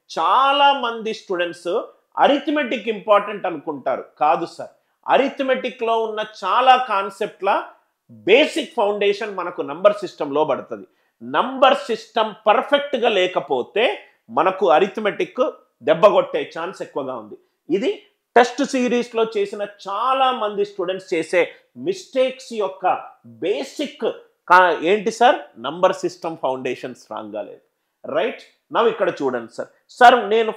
చాలా మంది students arithmetic important అనుకుంటారు. కాదు సార్, అరిథమెటిక్ లో ఉన్న చాలా కాన్సెప్ట్ల బేసిక్ ఫౌండేషన్ మనకు నంబర్ సిస్టంలో పడుతుంది. నంబర్ సిస్టమ్ పర్ఫెక్ట్ గా లేకపోతే మనకు అరిథమెటిక్ దెబ్బగొట్టే ఛాన్స్ ఎక్కువగా ఉంది. ఇది టెస్ట్ సిరీస్ లో చేసిన చాలా మంది స్టూడెంట్స్ చేసే మిస్టేక్స్ యొక్క బేసిక్ ఏంటి sir? Number system foundation strong గా లేదు. రైట్ నవ్ ఇక్కడ చూడండి సార్. సార్ నేను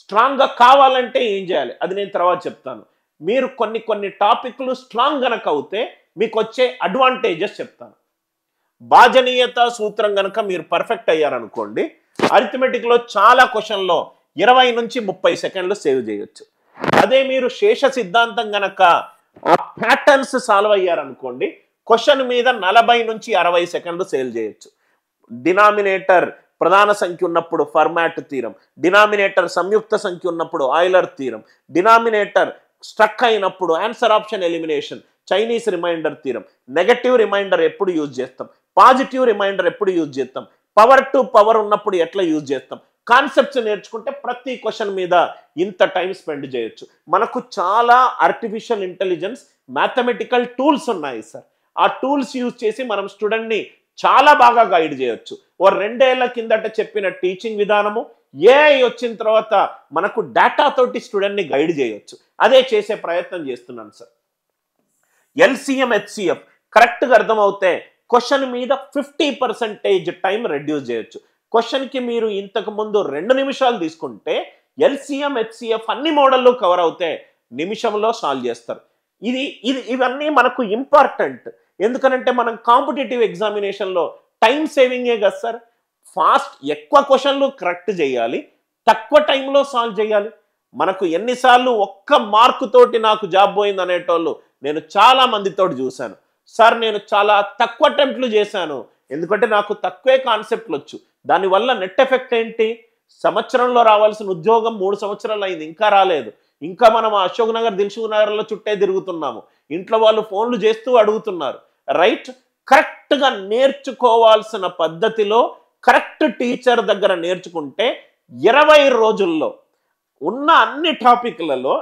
స్ట్రాంగ్ గా కావాలంటే ఏం చేయాలి అది నేను తర్వాత చెప్తాను. మీరు కొన్ని టాపిక్లు స్ట్రాంగ్ గనక అవుతే మీకు వచ్చే అడ్వాంటేజెస్ చెప్తాను. భాజనీయత సూత్రం గనక మీరు పర్ఫెక్ట్ అయ్యారనుకోండి, అరిథమెటిక్ లో చాలా క్వశ్చన్లో 20 నుంచి 30 సెకండ్లు సేవ్ చేయొచ్చు. అదే మీరు శేష సిద్ధాంతం గనక ఆ ప్యాటర్న్స్ సాల్వ్ అయ్యారనుకోండి, క్వశ్చన్ మీద 40 నుంచి 60 సెకండ్లు సేవ్ చేయొచ్చు. డినామినేటర్ ప్రధాన సంఖ్య ఉన్నప్పుడు ఫర్మాట్ థీరం, డినామినేటర్ సంయుక్త సంఖ్య ఉన్నప్పుడు ఆయిలర్ థీరం, డినామినేటర్ స్ట్రక్ అయినప్పుడు answer option elimination, Chinese remainder theorem, negative remainder ఎప్పుడు యూజ్ చేస్తాం, పాజిటివ్ రిమైండర్ ఎప్పుడు యూజ్ చేస్తాం, పవర్ టు పవర్ ఉన్నప్పుడు ఎట్లా యూజ్ చేస్తాం, కాన్సెప్ట్స్ నేర్చుకుంటే ప్రతి క్వశ్చన్ మీద ఇంత టైం స్పెండ్ చేయొచ్చు. మనకు చాలా ఆర్టిఫిషియల్ ఇంటెలిజెన్స్ మ్యాథమెటికల్ టూల్స్ ఉన్నాయి సార్. ఆ టూల్స్ యూజ్ చేసి మనం స్టూడెంట్ని చాలా బాగా గైడ్ చేయొచ్చు. ఓ 2 ఏళ్ల కిందట చెప్పిన టీచింగ్ విధానము ఏఐ వచ్చిన తర్వాత మనకు డేటా తోటి స్టూడెంట్ని గైడ్ చేయొచ్చు. అదే చేసే ప్రయత్నం చేస్తున్నాను సార్. ఎల్సిఎం హెచ్సిఎఫ్ కరెక్ట్గా అర్థమవుతే క్వశ్చన్ మీద 50% టైం రెడ్యూస్ చేయొచ్చు. క్వశ్చన్కి మీరు ఇంతకు ముందు 2 నిమిషాలు తీసుకుంటే ఎల్సిఎం హెచ్సిఎఫ్ అన్ని మోడల్లో కవర్ అవుతే నిమిషంలో సాల్వ్ చేస్తారు. ఇవన్నీ మనకు ఇంపార్టెంట్. ఎందుకనంటే మనం కాంపిటేటివ్ ఎగ్జామినేషన్లో టైం సేవింగే కదా సార్. ఫాస్ట్ ఎక్కువ క్వశ్చన్లు కరెక్ట్ చేయాలి, తక్కువ టైంలో సాల్వ్ చేయాలి. మనకు ఎన్నిసార్లు ఒక్క మార్కు తోటి నాకు జాబ్ పోయింది అనేటోళ్ళు నేను చాలా మందితో చూశాను. సార్ నేను చాలా తక్కువ అటెంప్ట్లు చేశాను, ఎందుకంటే నాకు తక్కువే కాన్సెప్ట్లు వచ్చు. దానివల్ల నెట్ ఎఫెక్ట్ ఏంటి? సంవత్సరంలో రావాల్సిన ఉద్యోగం 3 సంవత్సరాలు అయింది, ఇంకా రాలేదు. ఇంకా మనం అశోక్ నగర్ దిల్సుఖ్ నగర్లో చుట్టే తిరుగుతున్నాము. ఇంట్లో వాళ్ళు ఫోన్లు చేస్తూ అడుగుతున్నారు. రైట్, కరెక్ట్గా నేర్చుకోవాల్సిన పద్ధతిలో కరెక్ట్ టీచర్ దగ్గర నేర్చుకుంటే 20 రోజుల్లో ఉన్న అన్ని టాపిక్లలో